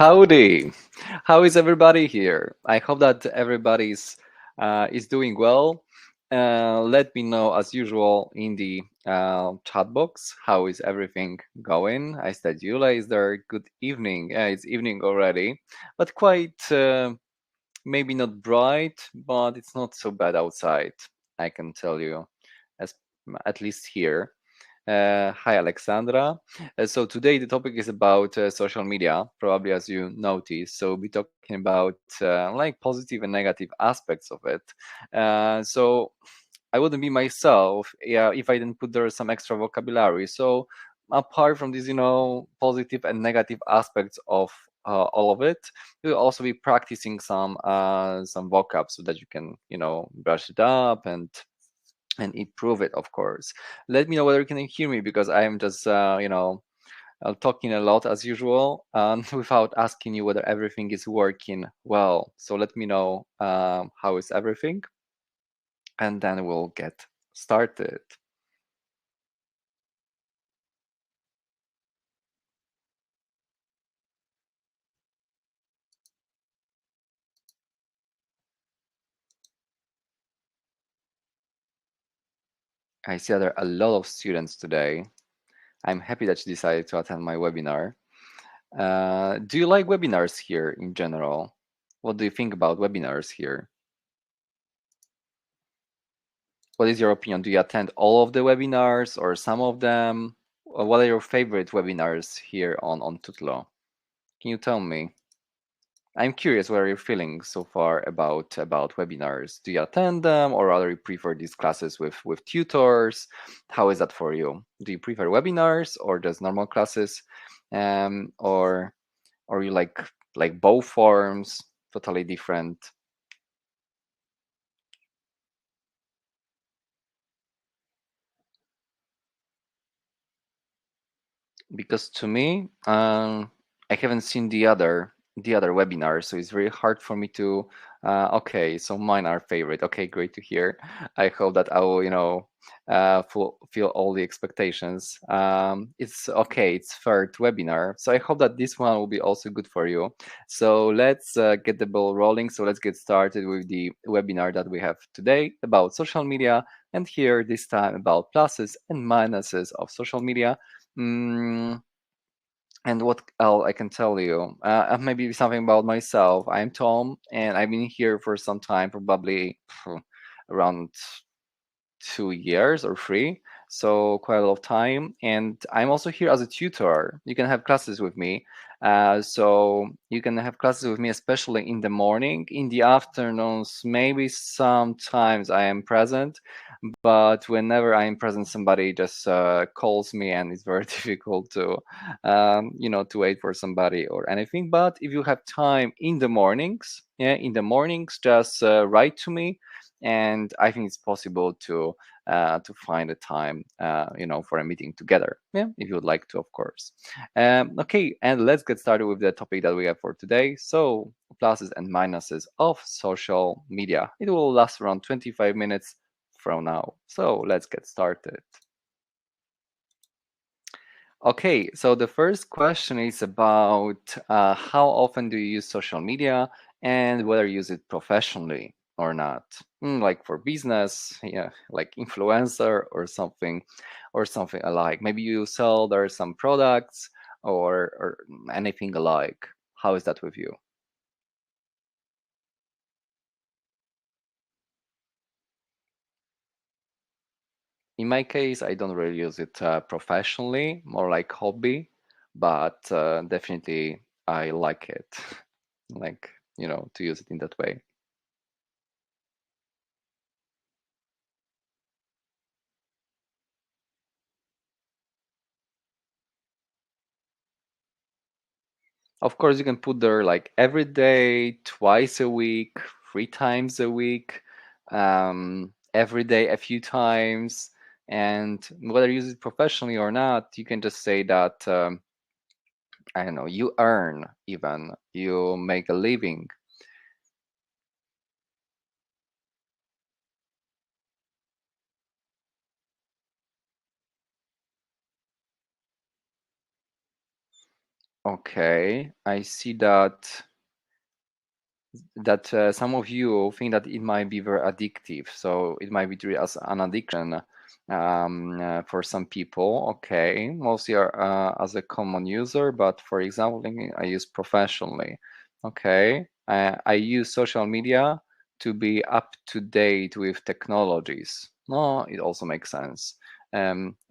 Howdy. How is everybody here? I hope that everybody's is doing well. Let me know as usual in the chat box. How is everything going? I said, Yula, is there? Good evening. Yeah, it's evening already, but quite maybe not bright, but it's not so bad outside. I can tell you, as at least here. Hi, Alexandra. So today the topic is about social media, probably as you noticed. So we'll be talking about like positive and negative aspects of it. So I wouldn't be myself, yeah, if I didn't put there some extra vocabulary. So apart from these, positive and negative aspects of all of it, we'll also be practicing some vocab so that you can, brush it up and improve it, of course. Let me know whether you can hear me because I am just talking a lot as usual without asking you whether everything is working well. So let me know how is everything, and then we'll get started. I see that there are a lot of students today. I'm happy that you decided to attend my webinar. Do you like webinars here in general? What do you think about webinars here? What is your opinion? Do you attend all of the webinars or some of them? What are your favorite webinars here on Tutlo? Can you tell me? I'm curious what are your feelings so far about webinars. Do you attend them or rather you prefer these classes with tutors? How is that for you? Do you prefer webinars or just normal classes? Or you like both forms, totally different? Because to me, I haven't seen the other webinars, so it's very hard for me to. Okay, so mine are favorite. Okay, great to hear. I hope that I will, fulfill all the expectations. It's okay. It's third webinar, so I hope that this one will be also good for you. So let's get the ball rolling. So let's get started with the webinar that we have today about social media, and here this time about pluses and minuses of social media. Mm, and what else I can tell you? Maybe something about myself. I'm Tom, and I've been here for some time, probably around 2 years or three, so quite a lot of time. And I'm also here as a tutor. You can have classes with me. So you can have classes with me, especially in the morning. In the afternoons, maybe sometimes I am present, but whenever I'm present, somebody just calls me, and it's very difficult to wait for somebody or anything. But if you have time in the mornings, yeah, in the mornings, just write to me, and I think it's possible to find a time, for a meeting together. Yeah, if you would like to, of course. Okay, and let's get started with the topic that we have for today. So, pluses and minuses of social media. It will last around 25 minutes from now. So let's get started. Okay, so the first question is about how often do you use social media and whether you use it professionally or not. Like for business, yeah, like influencer or something alike. Maybe you sell there some products or anything alike. How is that with you? In my case, I don't really use it professionally, more like hobby, but definitely I like it, like, to use it in that way. Of course, you can put there like every day, twice a week, 3 times a week, every day a few times. And whether you use it professionally or not, you can just say that, I don't know, you earn even, you make a living. Okay, I see that some of you think that it might be very addictive. So it might be treated as an addiction for some people. Okay, mostly as a common user, but for example, I use professionally. Okay, I use social media to be up to date with technologies. No, it also makes sense.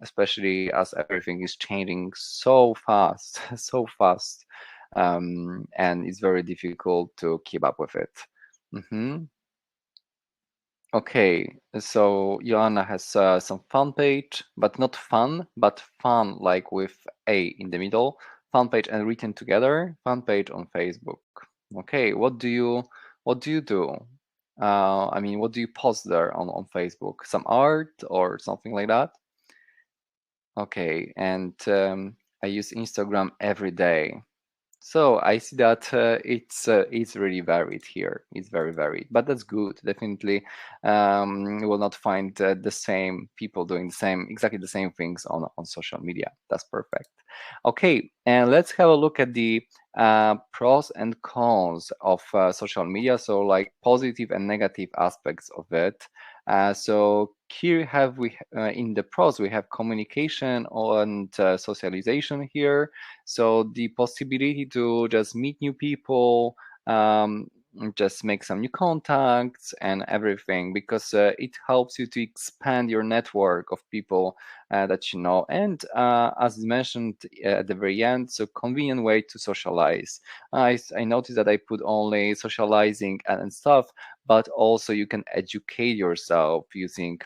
Especially as everything is changing so fast, so fast, and it's very difficult to keep up with it. Mhm. Okay, so Joanna has some fun page, but not fun, but fun like with A in the middle. Fun page and written together. Fun page on Facebook. Okay, what do you do? I mean, what do you post there on Facebook? Some art or something like that? Okay, and I use Instagram every day. So I see that it's really varied here. It's very varied, but that's good. Definitely, you will not find the same people doing exactly the same things on social media. That's perfect. Okay, and let's have a look at the pros and cons of social media. So like positive and negative aspects of it. So here have we in the pros we have communication and socialization here, so the possibility to just meet new people, just make some new contacts and everything, because it helps you to expand your network of people that you know. And as mentioned at the very end, so convenient way to socialize. I noticed that I put only socializing and stuff, but also you can educate yourself using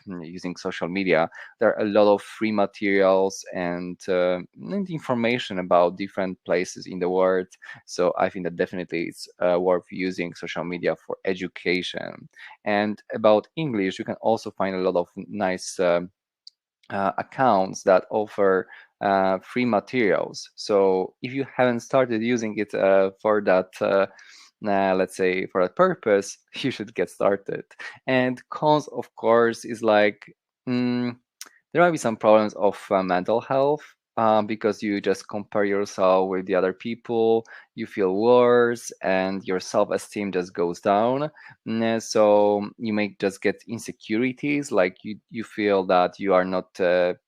social media. There are a lot of free materials and information about different places in the world. So I think that definitely it's worth using social media for education. And about English, you can also find a lot of nice accounts that offer free materials. So if you haven't started using it for that, let's say for that purpose, you should get started. And cons, of course, is like mm, there might be some problems of mental health, because you just compare yourself with the other people, you feel worse, and your self-esteem just goes down. So you may just get insecurities, like you feel that you are not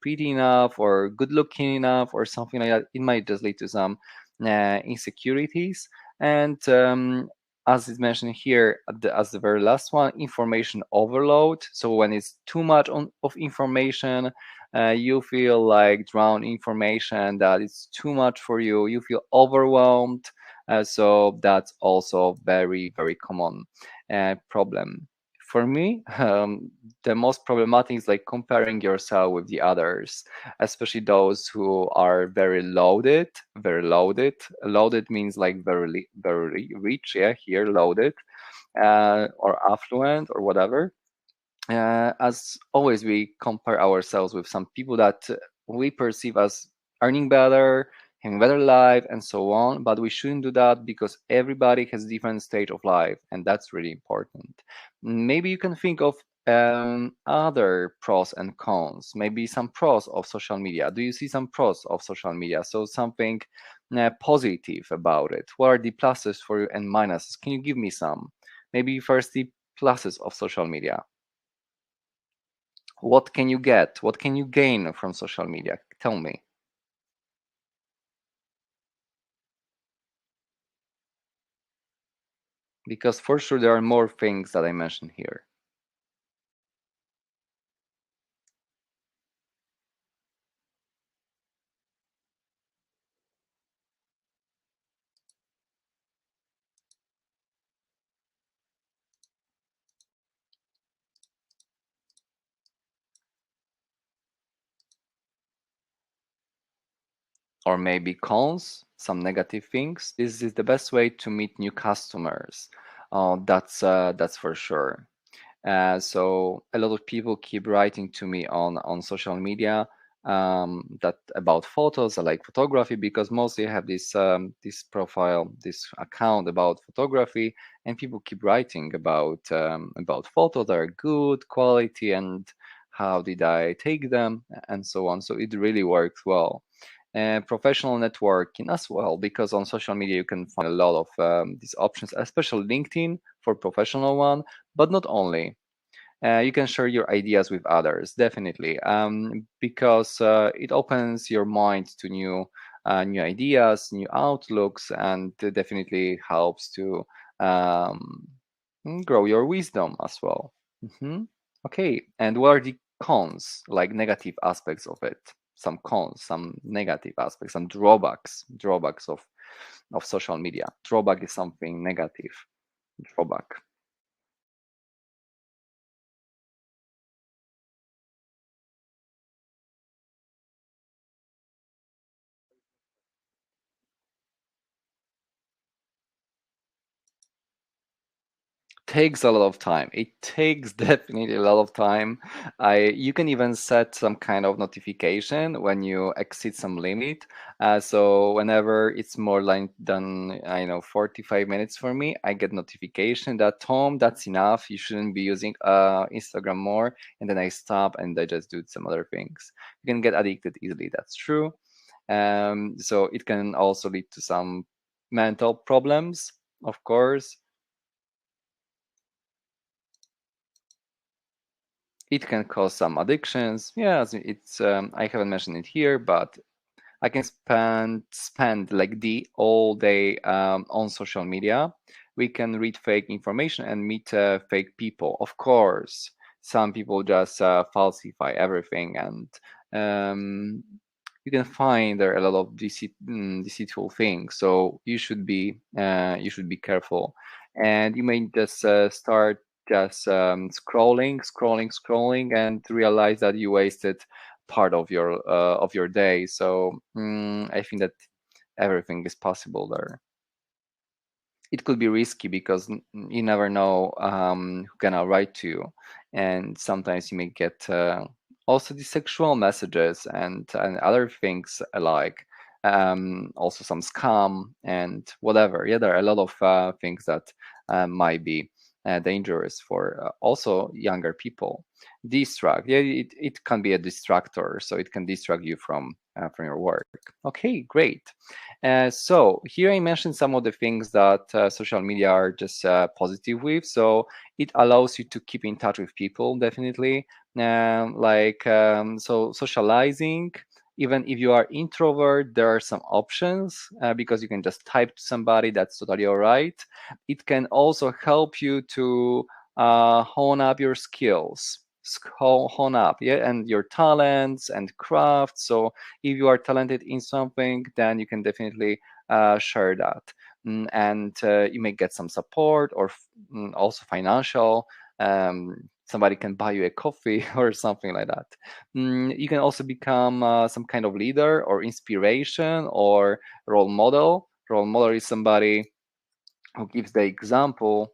pretty enough or good looking enough or something like that. It might just lead to some insecurities. And as is mentioned here as the very last one, information overload. So when it's too much of information, you feel like drowned information, that it's too much for you, you feel overwhelmed. So that's also very, very common problem. For me, the most problematic is like comparing yourself with the others, especially those who are very loaded, very loaded. Loaded means like very rich, yeah, here loaded, or affluent or whatever. As always, we compare ourselves with some people that we perceive as earning better, having better life, and so on. But we shouldn't do that, because everybody has different stage of life, and that's really important. Maybe you can think of other pros and cons. Maybe some pros of social media. Do you see some pros of social media? So something positive about it. What are the pluses for you and minuses? Can you give me some? Maybe first the pluses of social media. What can you get? What can you gain from social media? Tell me. Because for sure there are more things that I mentioned here. Or maybe cons, some negative things. This is the best way to meet new customers. That's for sure. So a lot of people keep writing to me on social media, that about photos. I like photography, because mostly I have this profile, this account about photography, and people keep writing about photos that are good quality and how did I take them and so on. So it really works well. professional networking as well, because on social media you can find a lot of these options, especially LinkedIn for professional one, but not only. You can share your ideas with others, definitely, because it opens your mind to new ideas, new outlooks, and definitely helps to um, grow your wisdom as well. hmm Okay, and what are the cons, like negative aspects of it? Some cons, some negative aspects, some drawbacks of social media. Drawback is something negative. Drawback. Takes a lot of time. It takes definitely a lot of time. I You can even set some kind of notification when you exceed some limit. So whenever it's more like than 45 minutes for me, I get notification that Tom, that's enough. You shouldn't be using Instagram more. And then I stop and I just do some other things. You can get addicted easily. That's true. So it can also lead to some mental problems, of course. It can cause some addictions. Yes, it's I haven't mentioned it here, but I can spend like the all day on social media. We can read fake information and meet fake people. Of course, some people just falsify everything, and um, you can find there are a lot of deceitful things. So you should be careful, and you may just start just scrolling, and realize that you wasted part of your day. So I think that everything is possible there. It could be risky because you never know who gonna write to you, and sometimes you may get also the sexual messages and other things alike. Also some scam and whatever. Yeah, there are a lot of things that might be dangerous for also younger people. Distract, yeah, it can be a distractor, so it can distract you from your work. Okay, great. So here I mentioned some of the things that social media are just positive with. So it allows you to keep in touch with people, definitely. So socializing, even if you are introvert, there are some options because you can just type to somebody. That's totally all right. It can also help you to hone up your skills. Hone up, yeah, and your talents and crafts. So if you are talented in something, then you can definitely share that. And you may get some support or also financial. Somebody can buy you a coffee or something like that. You can also become some kind of leader or inspiration or role model. Role model is somebody who gives the example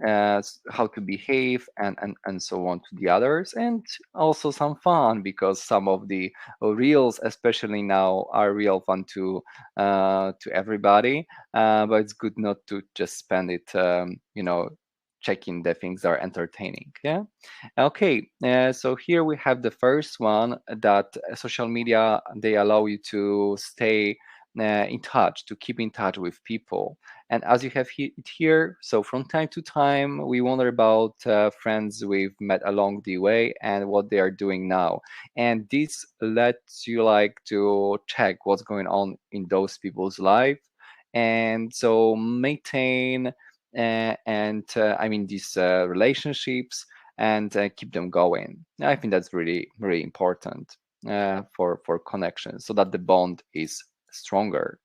as how to behave and so on to the others, and also some fun because some of the reels especially now are real fun to everybody, but it's good not to just spend it checking the things that are entertaining. Yeah. Okay, so here we have the first one that social media, they allow you to stay in touch, to keep in touch with people. And as you have it here, so from time to time, we wonder about friends we've met along the way and what they are doing now. And this lets you like to check what's going on in those people's life. And so maintain and I mean these relationships and keep them going. I think that's really, really important for connection so that the bond is stronger.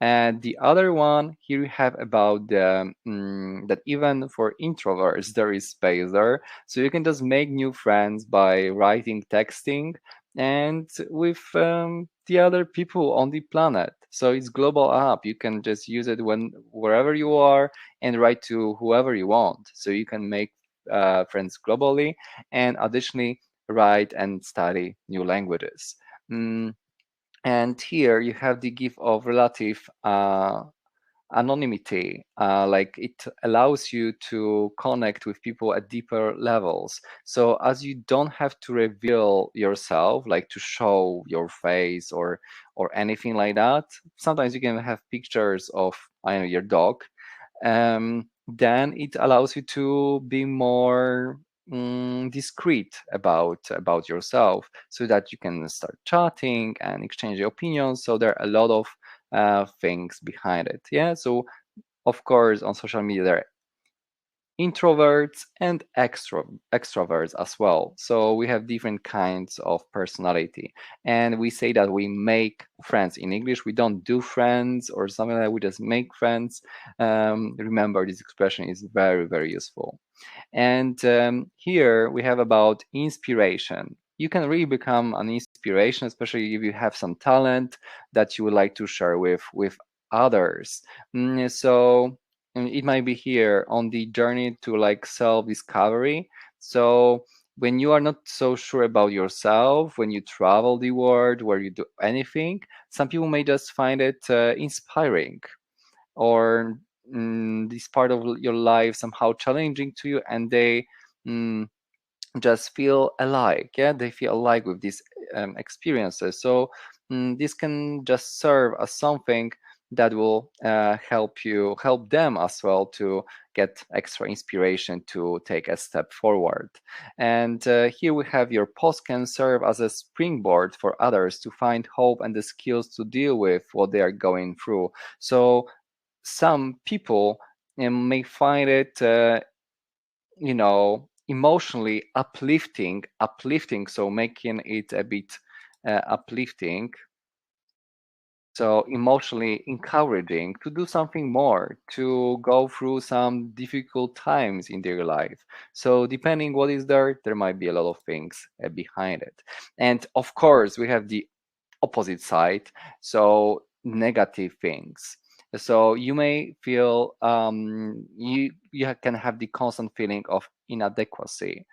And the other one here we have about that even for introverts there is space there, so you can just make new friends by writing, texting, and with the other people on the planet. So it's global app. You can just use it when wherever you are and write to whoever you want. So you can make friends globally and additionally write and study new languages. Mm, and here you have the gift of relative anonymity. Like it allows you to connect with people at deeper levels. So as you don't have to reveal yourself, like to show your face or anything like that. Sometimes you can have pictures of, I don't know, your dog. Then it allows you to be more discreet about yourself, so that you can start chatting and exchange your opinions. So there are a lot of things behind it. Yeah. So of course, on social media there are introverts and extroverts as well. So we have different kinds of personality, and we say that we make friends. In English, we don't do friends or something like that. We just make friends. Remember, this expression is very, very useful. And here we have about inspiration. You can really become an inspiration, especially if you have some talent that you would like to share with others. So it might be here on the journey to like self-discovery. So when you are not so sure about yourself, when you travel the world, where you do anything, some people may just find it inspiring, or this part of your life somehow challenging to you, and they mm, just feel alike. Yeah, they feel alike with these experiences. So this can just serve as something that will help them as well to get extra inspiration to take a step forward. And here we have your post can serve as a springboard for others to find hope and the skills to deal with what they are going through. So some people may find it emotionally uplifting, so making it a bit uplifting, so emotionally encouraging to do something more, to go through some difficult times in their life. So depending what is there might be a lot of things behind it. And of course we have the opposite side, so negative things. So you may feel you can have the constant feeling of inadequacy.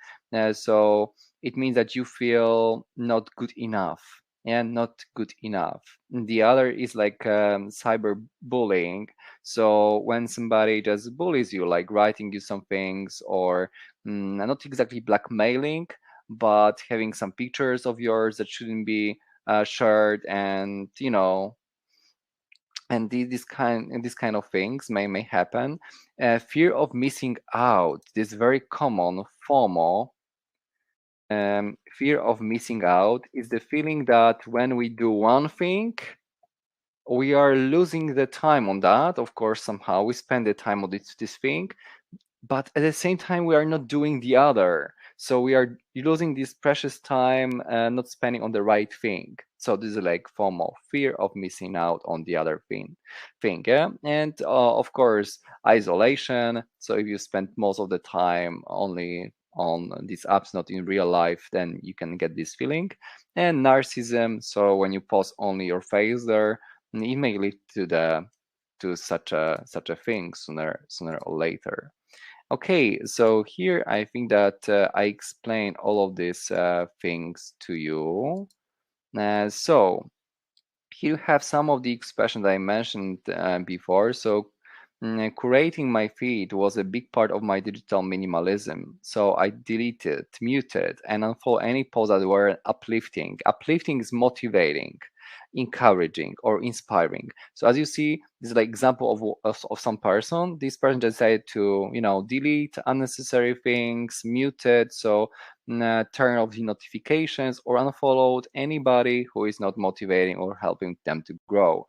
So it means that you feel not good enough, and not good enough. The other is like cyberbullying. So when somebody just bullies you, like writing you some things, or not exactly blackmailing, but having some pictures of yours that shouldn't be shared, and and this kind of things may happen. Fear of missing out, this very common FOMO. Fear of missing out is the feeling that when we do one thing, we are losing the time on that. Of course, somehow we spend the time on this thing, but at the same time we are not doing the other, so we are losing this precious time not spending on the right thing. So this is like FOMO, fear of missing out on the other thing. Yeah. And of course, isolation. So if you spend most of the time only on these apps, not in real life, then you can get this feeling. And narcissism, so when you post only your face there, it may lead to such a thing sooner or later. Okay, so here I think that I explained all of these things to you. So here you have some of the expressions I mentioned before. So curating my feed was a big part of my digital minimalism. So I deleted, muted, and unfollowed any posts that were uplifting. Uplifting is motivating, encouraging, or inspiring. So as you see, this is like example of some person. This person decided to delete unnecessary things, muted, so turn off the notifications, or unfollowed anybody who is not motivating or helping them to grow.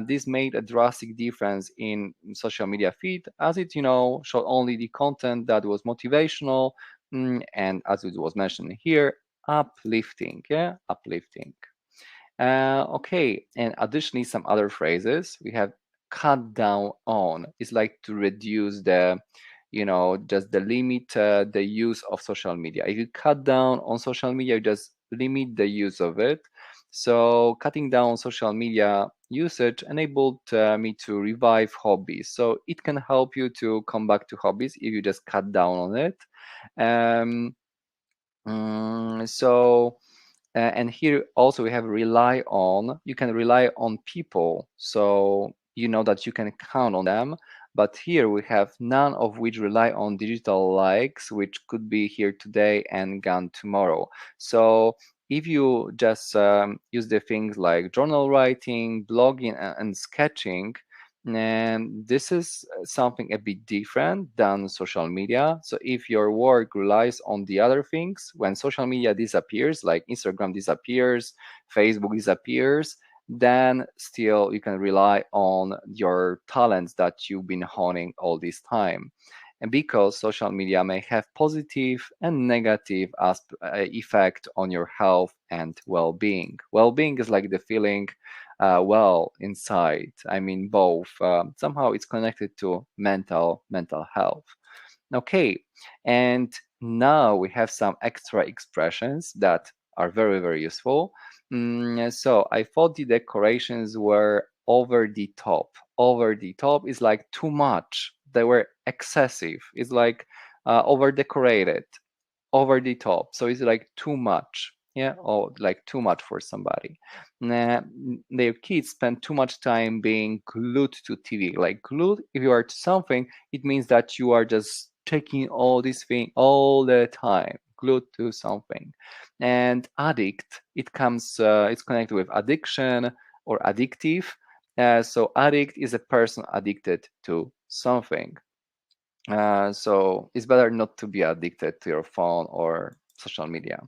This made a drastic difference in social media feed, as it showed only the content that was motivational, and as it was mentioned here, uplifting. Yeah, uplifting. Okay, and additionally, some other phrases we have: cut down on. It's like to reduce just the limit the use of social media. If you cut down on social media, you just limit the use of it. So cutting down social media usage enabled me to revive hobbies. So it can help you to come back to hobbies if you just cut down on it. Um, so and here also we have rely on. You can rely on people. So you know that you can count on them. But here we have none of which rely on digital likes, which could be here today and gone tomorrow. So if you just use the things like journal writing, blogging, and sketching, and this is something a bit different than social media. So if your work relies on the other things, when social media disappears, like Instagram disappears, Facebook disappears, then still you can rely on your talents that you've been honing all this time. And because social media may have positive and negative effect on your health and well-being. Well-being is like the feeling well inside. I mean, both. Somehow it's connected to mental health. Okay, and now we have some extra expressions that are very useful. So I thought the decorations were over the top. Over the top is like too much. They were excessive. It's like over decorated, over the top. So it's like too much. Yeah, or like too much for somebody. Their kids spend too much time being glued to TV. Like glued, if you are to something, it means that you are just checking all this thing all the time, glued to something. And addict, it's connected with addiction or addictive. So addict is a person addicted to something. So it's better not to be addicted to your phone or social media.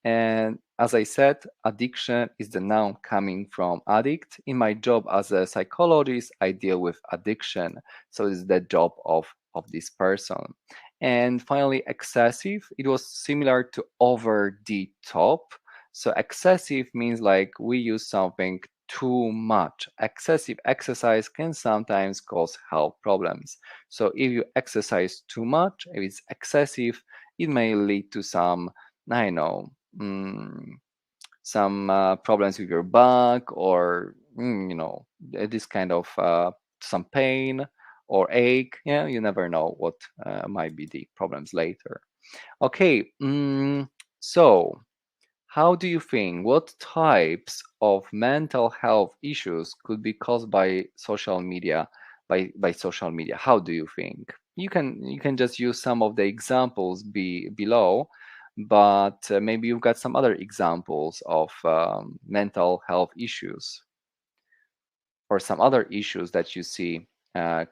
And as I said, addiction is the noun coming from addict. In my job as a psychologist, I deal with addiction. So it's the job of this person. And finally, excessive. It was similar to over the top. So excessive means like we use something too much. Excessive exercise can sometimes cause health problems. So if you exercise too much, if it's excessive, it may lead to some, I know, mm, some problems with your back or this kind of some pain or ache. Yeah, you never know what might be the problems later. Okay, so how do you think, what types of mental health issues could be caused by social media, by social media? How do you think? You can just use some of the examples below, but maybe you've got some other examples of mental health issues or some other issues that you see uh,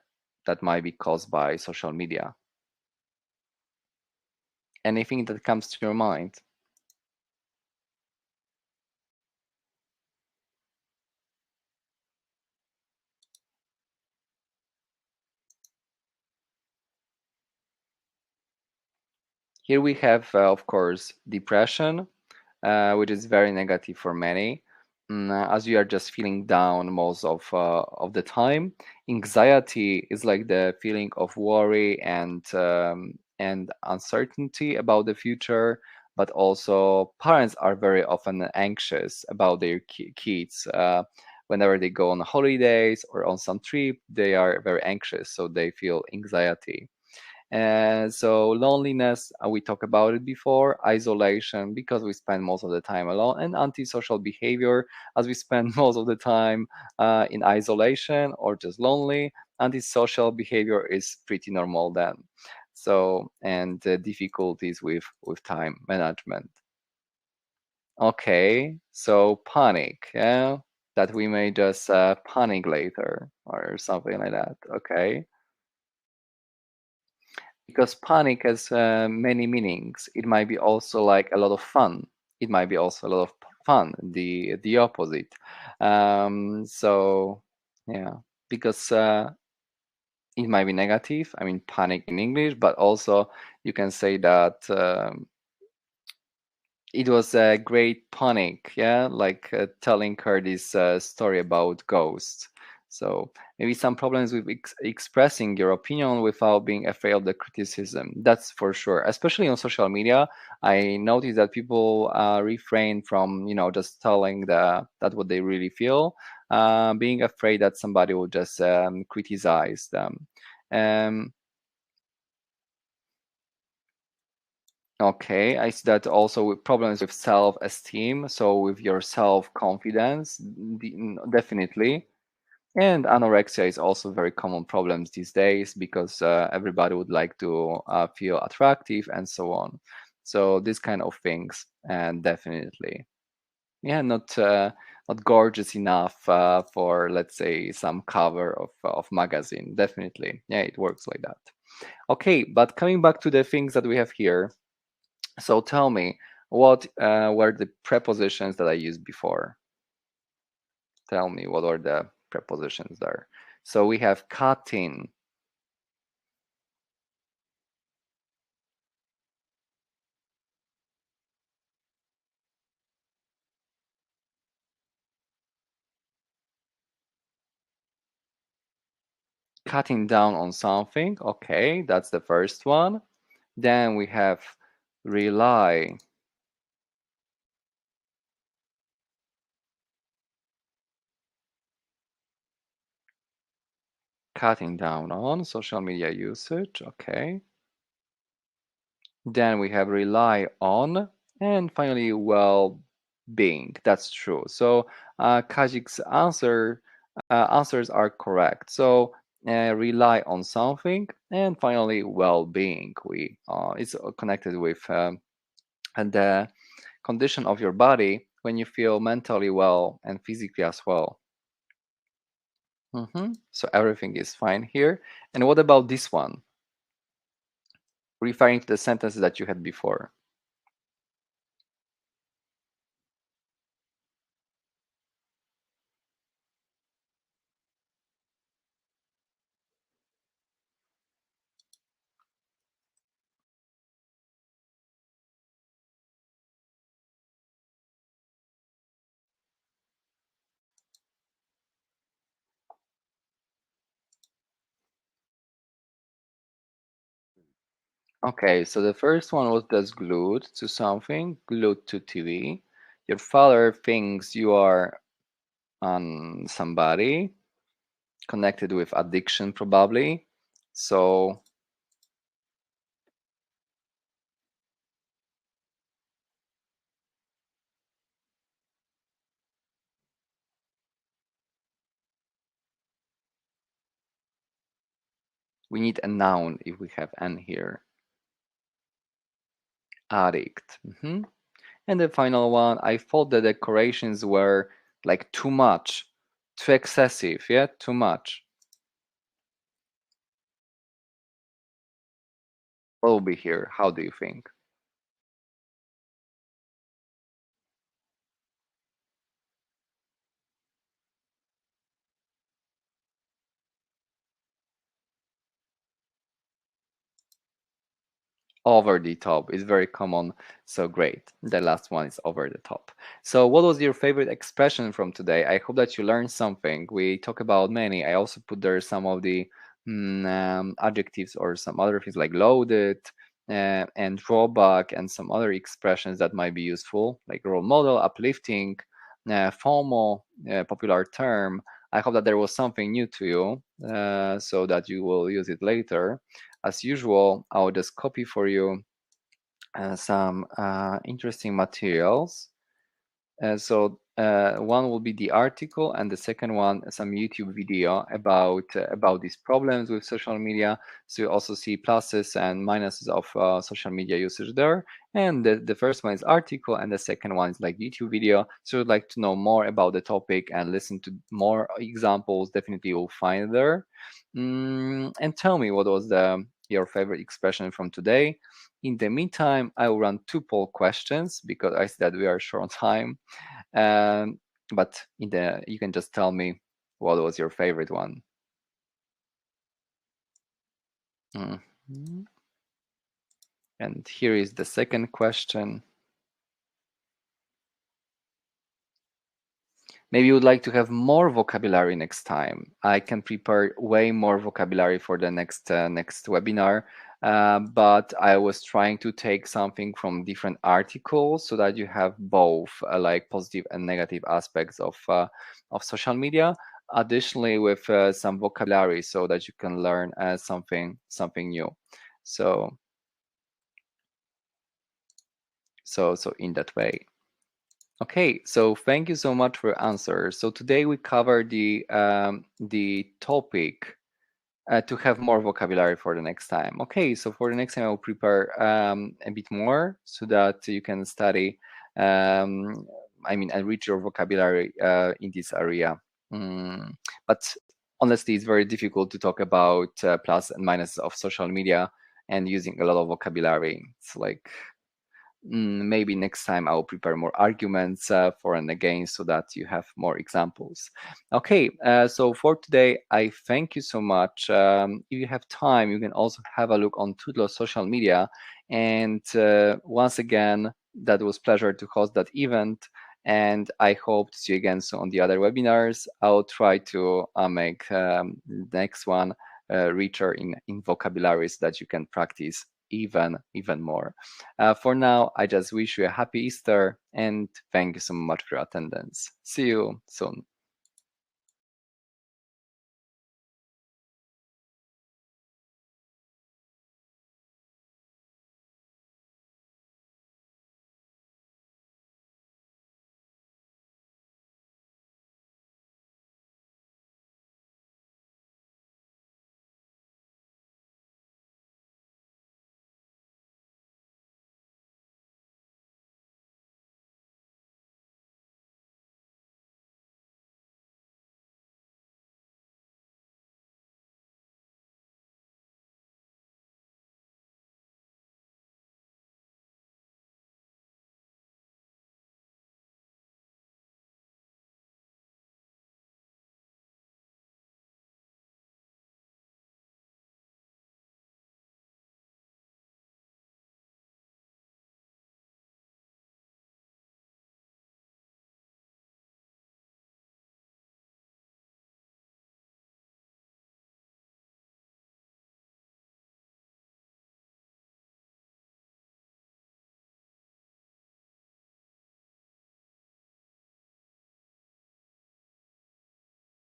that might be caused by social media. Anything that comes to your mind? Here we have, of course, depression, which is very negative for many, as you are just feeling down most of the time. Anxiety is like the feeling of worry and uncertainty about the future, but also parents are very often anxious about their kids. Whenever they go on holidays or on some trip, they are very anxious, so they feel anxiety. And so loneliness, we talked about it before, isolation, because we spend most of the time alone, and antisocial behavior, as we spend most of the time in isolation or just lonely. Antisocial behavior is pretty normal then. So, and difficulties with time management. Okay, so panic, yeah, that we may just panic later or something like that. Okay. Because panic has many meanings. It might be also like a lot of fun. It might be also a lot of fun, the opposite. So yeah, because it might be negative. I mean, panic in English, but also you can say that it was a great panic, yeah, like telling her this story about ghosts. So maybe some problems with expressing your opinion without being afraid of the criticism. That's for sure. Especially on social media, I noticed that people refrain from, just telling that what they really feel, being afraid that somebody will just criticize them. Um, Okay, I see that also with problems with self-esteem, so with your self-confidence, definitely. And anorexia is also very common problems these days because everybody would like to feel attractive and so on. So this kind of things, and definitely, yeah, not gorgeous enough for, let's say, some cover of magazine. Definitely, yeah, it works like that. Okay, but coming back to the things that we have here. So tell me, what were the prepositions that I used before? Tell me, what are the prepositions there? So we have cutting, cutting down on something. Okay, that's the first one. Then we have rely, cutting down on social media usage. Okay. Then we have rely on, and finally well-being. That's true. So Kajik's answers are correct. So rely on something, and finally well-being. We It's connected with and the condition of your body when you feel mentally well and physically as well. So everything is fine here. And what about this one? Referring to the sentences that you had before. Okay, so the first one was that's glued to something, glued to TV. Your father thinks you are on somebody connected with addiction, probably. So we need a noun if we have an here. Addict. And the final one, I thought the decorations were like too much, too excessive. Yeah, too much. What will be here? How do you think? Over the top is very common, so great. The last one is over the top. So what was your favorite expression from today? I hope that you learned something. We talk about many. I also put there some of the adjectives or some other things like loaded and drawback and some other expressions that might be useful, like role model, uplifting, FOMO, popular term. I hope that there was something new to you so that you will use it later. As usual, I'll just copy for you some interesting materials. One will be the article, and the second one some YouTube video about these problems with social media. So you also see pluses and minuses of social media usage there. And the first one is article, and the second one is like YouTube video. So you'd like to know more about the topic and listen to more examples. Definitely you'll find there. And tell me what was your favorite expression from today. In the meantime, I will run two poll questions because I said we are short on time. Um, but you can just tell me what was your favorite one. Mhm. And here is the second question. Maybe you would like to have more vocabulary next time. I can prepare way more vocabulary for the next webinar. But I was trying to take something from different articles so that you have both like positive and negative aspects of social media. Additionally, with some vocabulary so that you can learn something new. So so in that way. Okay, so thank you so much for your answer. So today we cover the topic to have more vocabulary for the next time. Okay, so for the next time, I will prepare a bit more so that you can study, um, enrich your vocabulary in this area. Mm, but honestly, it's very difficult to talk about plus and minuses of social media and using a lot of vocabulary. It's like maybe next time I'll prepare more arguments for and against so that you have more examples. Okay, so for today, I thank you so much. If you have time, you can also have a look on Tudlo's social media. And once again, that was pleasure to host that event. And I hope to see you again soon on the other webinars. I'll try to make the next one richer in vocabularies that you can practice even more. For now, I just wish you a happy Easter and thank you so much for your attendance. See you soon.